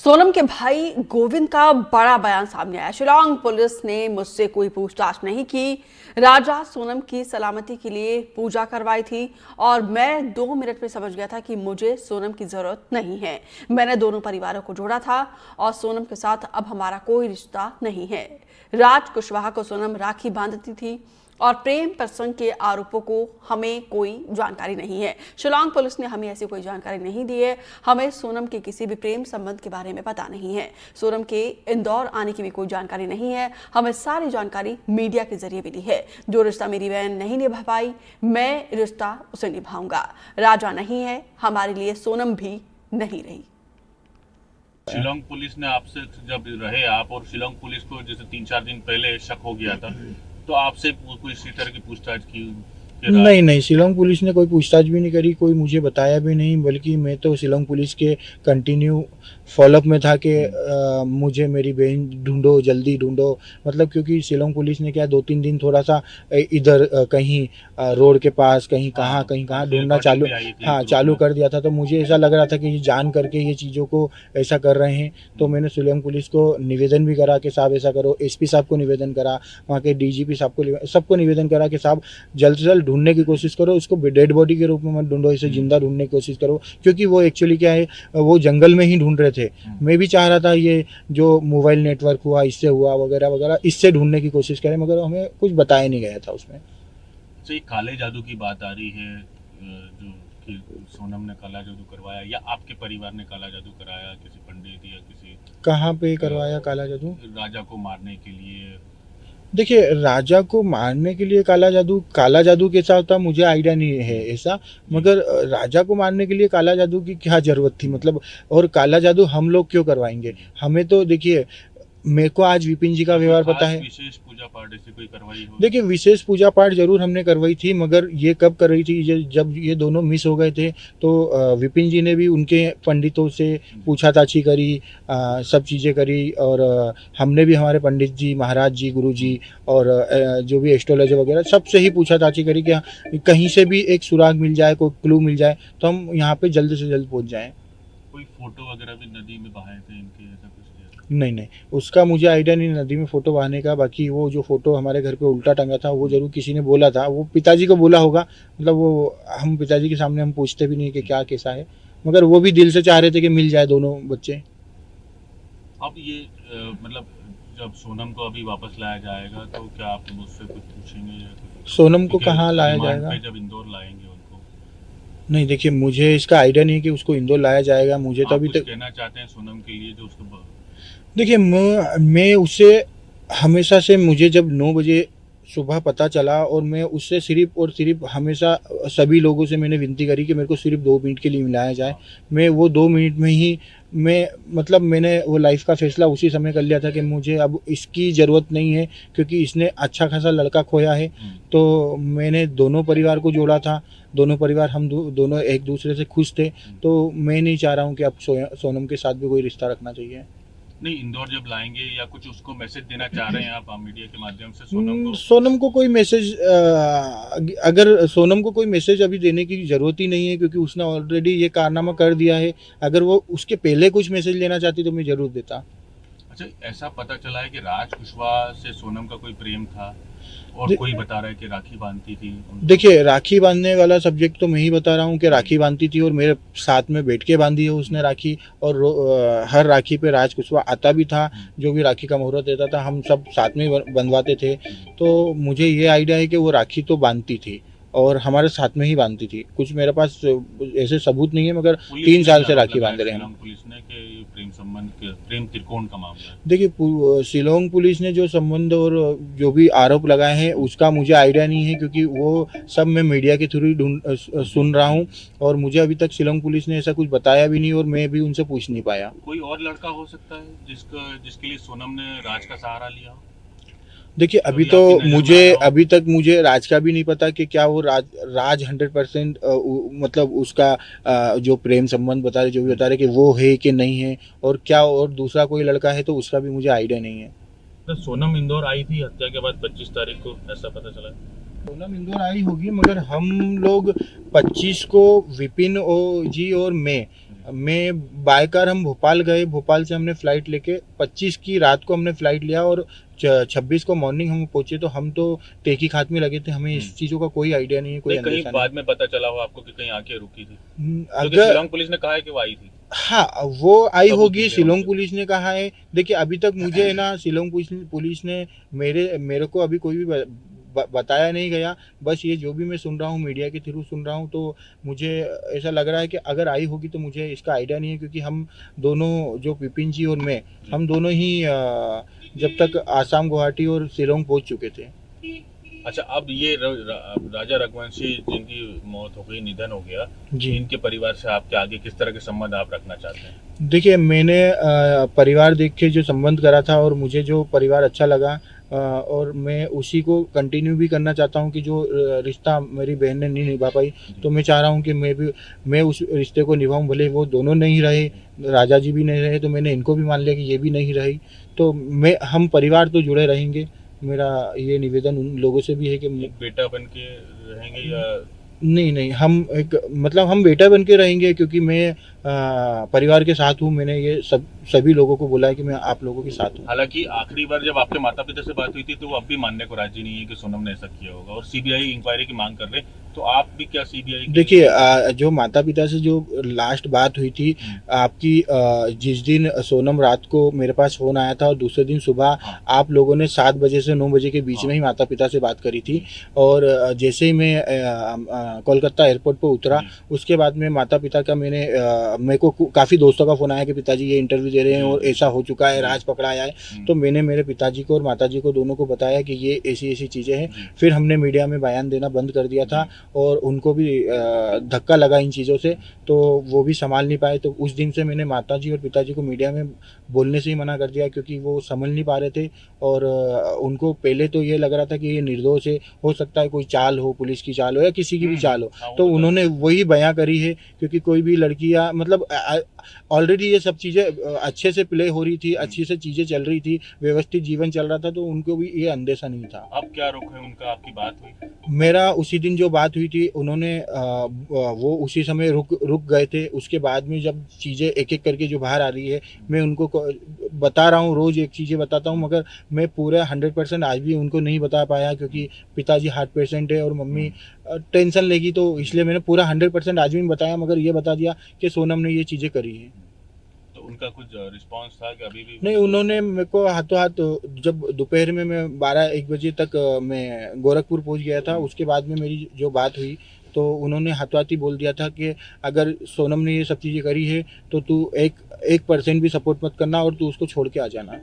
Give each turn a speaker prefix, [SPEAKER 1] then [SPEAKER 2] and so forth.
[SPEAKER 1] सोनम के भाई गोविंद का बड़ा बयान सामने आया। शिलांग पुलिस ने मुझसे कोई पूछताछ नहीं की। राजा सोनम की सलामती के लिए पूजा करवाई थी और मैं 2 मिनट में समझ गया था कि मुझे सोनम की जरूरत नहीं है। मैंने दोनों परिवारों को जोड़ा था और सोनम के साथ अब हमारा कोई रिश्ता नहीं है। राज कुशवाहा को सोनम राखी बांधती थी और प्रेम प्रसंग के आरोपों को हमें कोई जानकारी नहीं है। शिलांग पुलिस ने हमें ऐसी कोई जानकारी नहीं दी है। हमें सोनम के किसी भी प्रेम संबंध के बारे में पता नहीं है। सोनम के इंदौर आने की भी कोई जानकारी नहीं है। हमें सारी जानकारी मीडिया के जरिए मिली है। जो रिश्ता मेरी बहन नहीं निभा पाई, मैं रिश्ता उसे निभाऊंगा। राजा नहीं है, हमारे लिए सोनम भी नहीं रही।
[SPEAKER 2] शिलांग पुलिस ने आपसे जब रहे आप और शिलांग पुलिस को जैसे 3-4 दिन पहले शक हो गया था, तो आपसे कोई इसी तरह की पूछताछ की?
[SPEAKER 3] नहीं, शिलांग पुलिस ने कोई पूछताछ भी नहीं करी, कोई मुझे बताया भी नहीं, बल्कि मैं तो शिलांग पुलिस के कंटिन्यू फॉलोअप में था कि मुझे मेरी बहन ढूंढो, जल्दी ढूंढो। मतलब क्योंकि शिलांग पुलिस ने क्या 2-3 दिन थोड़ा सा इधर कहीं रोड के पास कहीं कहाँ ढूंढना चालू कर दिया था। तो मुझे ऐसा लग रहा था कि ये जान करके ये चीज़ों को ऐसा कर रहे हैं। तो मैंने शिलांग पुलिस को निवेदन भी करा कि साहब ऐसा करो। एसपी साहब को निवेदन करा, वहाँ के डीजीपी साहब को, सबको निवेदन करा कि साहब जल्द से जल्द ढूंढने की कोशिश करो, उसको डेड बॉडी के रूप में मत ढूंढो, इसे जिंदा ढूंढने की कोशिश करो। क्योंकि वो एक्चुअली क्या है, वो जंगल में ही ढूंढ रहे थे। मैं भी चाह रहा था ये जो मोबाइल नेटवर्क हुआ, इससे हुआ वगैरह वगैरह, इससे ढूंढने की कोशिश करें, मगर हमें कुछ बताया नहीं गया था उसमें।
[SPEAKER 2] तो ये काले जादू की बात आ रही है, जो कि सोनम ने काला जादू करवाया या आपके परिवार ने काला जादू कराया, किसी पंडित या किसी?
[SPEAKER 3] कहाँ पे करवाया काला जादू?
[SPEAKER 2] राजा को मारने के लिए।
[SPEAKER 3] देखिए, राजा को मारने के लिए काला जादू कैसा होता मुझे आइडिया नहीं है ऐसा, मगर राजा को मारने के लिए काला जादू की क्या जरूरत थी? मतलब, और काला जादू हम लोग क्यों करवाएंगे? हमें तो देखिए, मेरे को आज विपिन जी का व्यवहार पता है।
[SPEAKER 2] विशेष पूजा पाठ ऐसी कोई करवाई हो?
[SPEAKER 3] देखिए, विशेष पूजा पाठ जरूर हमने करवाई थी, मगर ये कब कर रही थी? जब ये दोनों मिस हो गए थे, तो विपिन जी ने भी उनके पंडितों से पूछताछी करी, सब चीज़ें करी, और हमने भी हमारे पंडित जी, महाराज जी, गुरु जी और जो भी एस्ट्रोलॉजर वगैरह सबसे ही पूछताछी करी कि कहीं से भी एक सुराग मिल जाए, कोई क्लू मिल जाए, तो हम यहाँ पे जल्द से जल्द पहुँच जाएँ।
[SPEAKER 2] कोई फोटो वगैरह भी नदी में बहाए थे इनके, ऐसा कुछ?
[SPEAKER 3] नहीं, उसका मुझे आइडिया नहीं नदी में फ़ोटो बहाने का। बाकी वो जो फ़ोटो हमारे घर पे उल्टा टंगा था, वो ज़रूर किसी ने बोला था, वो पिताजी को बोला होगा। मतलब वो हम पिताजी के सामने हम पूछते भी नहीं कि क्या कैसा है, मगर वो भी दिल से चाह रहे थे कि मिल जाए दोनों बच्चे।
[SPEAKER 2] अब ये मतलब जब सोनम को अभी वापस लाया जाएगा, तो क्या आप मुझसे कुछ पूछेंगे या कुछ?
[SPEAKER 3] सोनम को कहाँ लाया जाएगा?
[SPEAKER 2] जब इंदौर लाएंगे उनको?
[SPEAKER 3] नहीं, देखिए, मुझे इसका आइडिया नहीं कि उसको इंदौर लाया जाएगा। मुझे तो अभी तक
[SPEAKER 2] कहना चाहते हैं सोनम के लिए जो उसको?
[SPEAKER 3] देखिए, मैं उससे हमेशा से, मुझे जब 9 बजे सुबह पता चला, और मैं उससे सिर्फ और सिर्फ हमेशा सभी लोगों से मैंने विनती करी कि मेरे को सिर्फ 2 मिनट के लिए मिलाया जाए। मैं वो 2 मिनट में ही मतलब मैंने वो लाइफ का फैसला उसी समय कर लिया था कि मुझे अब इसकी ज़रूरत नहीं है, क्योंकि इसने अच्छा खासा लड़का खोया है। तो मैंने दोनों परिवार को जोड़ा था, दोनों परिवार हम दोनों एक दूसरे से खुश थे। तो मैं नहीं चाह रहा हूँ कि अब सोनम के साथ भी कोई रिश्ता रखना चाहिए।
[SPEAKER 2] नहीं, इंदौर जब लाएंगे या कुछ उसको मैसेज देना चाह रहे हैं आप मीडिया के माध्यम से
[SPEAKER 3] सोनम को कोई मैसेज, अगर सोनम को कोई मैसेज अभी देने की ज़रूरत ही नहीं है, क्योंकि उसने ऑलरेडी ये कारनामा कर दिया है। अगर वो उसके पहले कुछ मैसेज लेना चाहती तो मैं ज़रूर देता।
[SPEAKER 2] अच्छा, ऐसा पता चला है कि राज कुशवाहा से सोनम का कोई प्रेम था, और कोई बता रहा है कि राखी बांधती थी।
[SPEAKER 3] देखिए, राखी बांधने वाला सब्जेक्ट तो मैं ही बता रहा हूँ कि राखी बांधती थी, और मेरे साथ में बैठ के बांधी है उसने राखी। और हर राखी पे राज कुशवाहा आता भी था, जो भी राखी का मुहूर्त रहता था हम सब साथ में बंधवाते थे। तो मुझे ये आइडिया है कि वो राखी तो बांधती थी और हमारे साथ में ही बांधती थी। कुछ मेरे पास ऐसे सबूत नहीं है, मगर 3 साल से राखी बांध रहे हैं।
[SPEAKER 2] पुलिस ने कि प्रेम संबंध, प्रेम त्रिकोण का मामला है।
[SPEAKER 3] देखिए, शिलांग पुलिस ने जो संबंध और जो भी आरोप लगाए हैं उसका मुझे आइडिया नहीं है, क्योंकि वो सब मैं मीडिया के थ्रू सुन रहा हूँ, और मुझे अभी तक शिलांग पुलिस ने ऐसा कुछ बताया भी नहीं, और मैं भी उनसे पूछ नहीं पाया।
[SPEAKER 2] कोई और लड़का हो सकता है जिसके लिए सोनम ने राज का सहारा लिया हो?
[SPEAKER 3] देखिए, अभी तक मुझे राज का भी नहीं पता कि क्या वो राज 100% मतलब उसका जो प्रेम संबंध बता रहे, जो भी बता रहे कि वो है कि नहीं है, और क्या और दूसरा कोई लड़का है, तो उसका भी मुझे आइडिया नहीं है।
[SPEAKER 2] तो सोनम इंदौर आई थी हत्या के बाद 25 तारीख को, ऐसा पता चला।
[SPEAKER 3] सोनम इंदौर आई होगी, मगर हम लोग 25 को विपिन जी और मैं मैं बाय कार हम भोपाल गए, भोपाल से हमने फ़्लाइट लेके 25 की रात को हमने फ़्लाइट लिया और 26 को मॉर्निंग हम पहुंचे। तो हम तो तहकीकात में लगे थे, हमें इस चीज़ों का कोई आइडिया नहीं है, कोई
[SPEAKER 2] नहीं, कहीं
[SPEAKER 3] अंदेशा
[SPEAKER 2] बाद में पता चला हो आपको कि कहीं आके रुकी थी?
[SPEAKER 3] नहीं।
[SPEAKER 2] क्योंकि
[SPEAKER 3] अगर
[SPEAKER 2] शिलोंग पुलिस ने कहा है कि वो आई थी।
[SPEAKER 3] हाँ, वो आई
[SPEAKER 2] सबूत
[SPEAKER 3] होगी,
[SPEAKER 2] मिले
[SPEAKER 3] शिलोंग
[SPEAKER 2] होंगे।
[SPEAKER 3] पुलिस ने कहा है। देखिए अभी तक मुझे है ना शिलोंग पुलिस ने मेरे को अभी कोई भी बताया नहीं गया। बस ये जो भी मैं सुन रहा हूँ मीडिया के थ्रू सुन रहा हूँ, तो मुझे ऐसा लग रहा है कि अगर आई होगी तो मुझे इसका आइडिया नहीं है, क्योंकि हम दोनों जो विपिन जी और मैं, हम दोनों ही जब तक आसाम, गुवाहाटी और शिलोंग पहुँच चुके थे।
[SPEAKER 2] अच्छा, अब ये राजा रघुवंशी जिनकी मौत हो गई, निधन हो गया,
[SPEAKER 3] जी।
[SPEAKER 2] इनके परिवार से आपके आगे किस तरह के संबंध आप रखना चाहते हैं?
[SPEAKER 3] देखिए मैंने परिवार देख के जो संबंध करा था और मुझे जो परिवार अच्छा लगा, और मैं उसी को कंटिन्यू भी करना चाहता हूं कि जो रिश्ता मेरी बहन ने नहीं निभा पाई, तो मैं चाह रहा हूं कि मैं उस रिश्ते को निभाऊं। भले वो दोनों नहीं रहे, राजा जी भी नहीं रहे, तो मैंने इनको भी मान लिया कि ये भी नहीं रही, तो हम परिवार तो जुड़े रहेंगे। मेरा ये निवेदन उन लोगों से भी है कि
[SPEAKER 2] एक बेटा बन के रहेंगे या?
[SPEAKER 3] नहीं, हम हम बेटा बन के रहेंगे, क्योंकि मैं परिवार के साथ हूँ। मैंने ये सभी लोगों को बोला है कि मैं आप लोगों के साथ हूँ।
[SPEAKER 2] हालांकि आखिरी बार जब आपके माता पिता से बात हुई थी तो वो अब भी मानने को राजी नहीं है कि सोनम ने ऐसा किया होगा और सीबीआई इंक्वायरी की मांग कर रहे, तो आप भी क्या सीबीआई?
[SPEAKER 3] देखिए जो माता पिता से जो लास्ट बात हुई थी आपकी, जिस दिन सोनम रात को मेरे पास फ़ोन आया था और दूसरे दिन सुबह आप लोगों ने 7 बजे से 9 बजे के बीच में ही माता पिता से बात करी थी। और जैसे ही मैं कोलकाता एयरपोर्ट पर उतरा, उसके बाद में माता पिता का मेरे को काफ़ी दोस्तों का फ़ोन आया कि पिताजी ये इंटरव्यू दे रहे हैं और ऐसा हो चुका है, राज पकड़ा आया है। तो मैंने मेरे पिताजी को और माताजी को दोनों को बताया कि ये ऐसी ऐसी चीज़ें हैं। फिर हमने मीडिया में बयान देना बंद कर दिया था और उनको भी धक्का लगा इन चीज़ों से, तो वो भी संभाल नहीं पाए। तो उस दिन से मैंने माताजी और पिताजी को मीडिया में बोलने से ही मना कर दिया, क्योंकि वो समझ नहीं पा रहे थे। और उनको पहले तो ये लग रहा था कि ये निर्दोष है, हो सकता है कोई चाल हो, पुलिस की चाल हो या किसी की भी चाल हो। तो उन्होंने वही बयां करी है, क्योंकि कोई भी लड़कियां मतलब ऑलरेडी ये सब चीज़ें अच्छे से प्ले हो रही थी, अच्छी से चीज़ें चल रही थी, व्यवस्थित जीवन चल रहा था, तो उनको भी ये अंदेशा नहीं था।
[SPEAKER 2] अब क्या रुख है उनका? आपकी बात हुई?
[SPEAKER 3] मेरा उसी दिन जो बात हुई थी, उन्होंने वो उसी समय रुक गए थे। उसके बाद में जब चीज़ें एक एक करके जो बाहर आ रही है, मैं उनको बता रहा हूँ, रोज़ एक चीज़ें बताता हूँ, मगर मैं पूरा 100% आज भी उनको नहीं बता पाया, क्योंकि पिताजी हार्ट पेशेंट है और मम्मी टेंशन लेगी, तो इसलिए मैंने पूरा 100% आज भी नहीं बताया, मगर ये बता दिया कि सोनम ने ये चीज़ें करी है।
[SPEAKER 2] तो उनका कुछ रिस्पांस था कि अभी भी?
[SPEAKER 3] नहीं, उन्होंने मेरे को हाथों हाथ, जब दोपहर में मैं 12-1 बजे तक मैं गोरखपुर पहुंच गया था, उसके बाद में मेरी जो बात हुई, तो उन्होंने हाथों हाथ ही बोल दिया था कि अगर सोनम ने ये सब चीज़ें करी है तो तू 1% भी सपोर्ट मत करना और तू उसको छोड़ के आ जाना।